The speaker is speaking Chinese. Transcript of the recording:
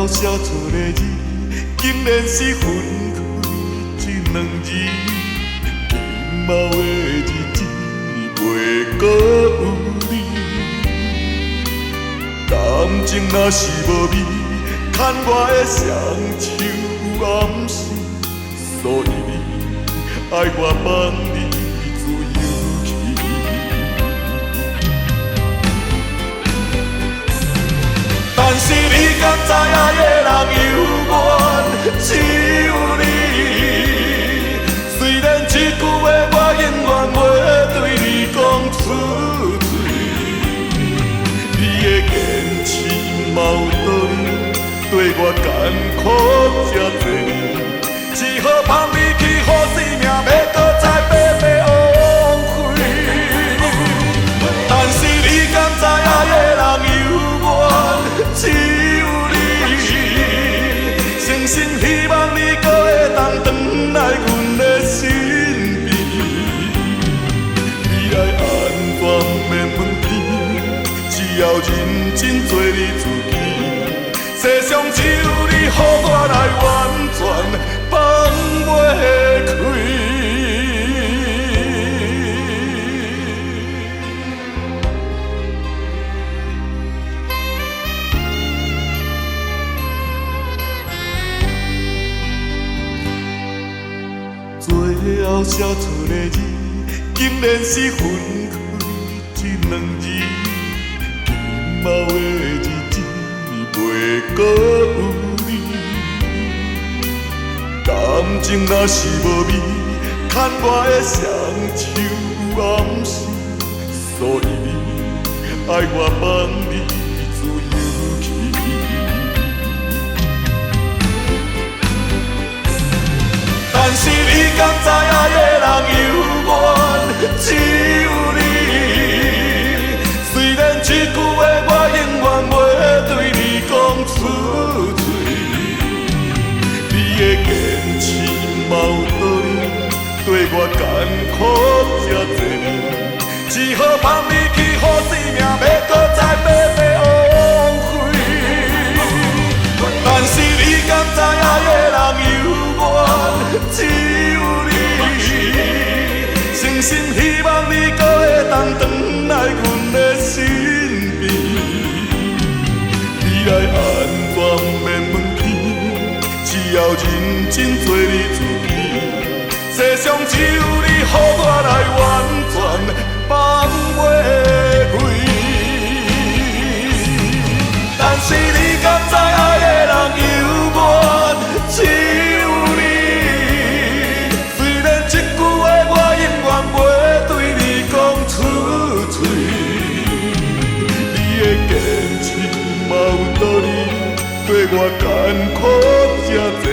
写错的字，竟然是分开这两字。金毛的日子袂搁有你，感情若是无味，牵我的双手暗示，所以你爱我放你自由去。但是你敢知影的人犹原只有你。虽然这句话我永远袂对你讲出嘴，你的坚持嘛有道理，对我艰苦这多年，只好放你去，予生命要搁再白白枉费。但是你敢知影的人犹原只有你，诚心希望你搁会当转来阮的身边。你爱安怎免问天，只要认真做你自己。世上只有你，予我来完全放袂开。最后写错的字，竟然是分开这两字。金毛的日子袂搁有你，感情若是无味，牵我的双手暗示，所以你爱我放你自由去。但是你敢知影的人犹原只有你，虽然这句话我永远袂对你讲出嘴，你的坚持嘛有道理，对我艰苦这多年，只好放你去，予生命要搁再白白枉费。但是你敢知影的人犹原只有你，诚心希望你搁会当转来阮的身边。你爱安怎免问天，只要认真做你自己。世上只有你，予我来完全放袂开。但是你敢知影的人犹原只有你，虽然这句话我永远袂对你讲出嘴，你的坚持嘛有道理，对我艰苦这多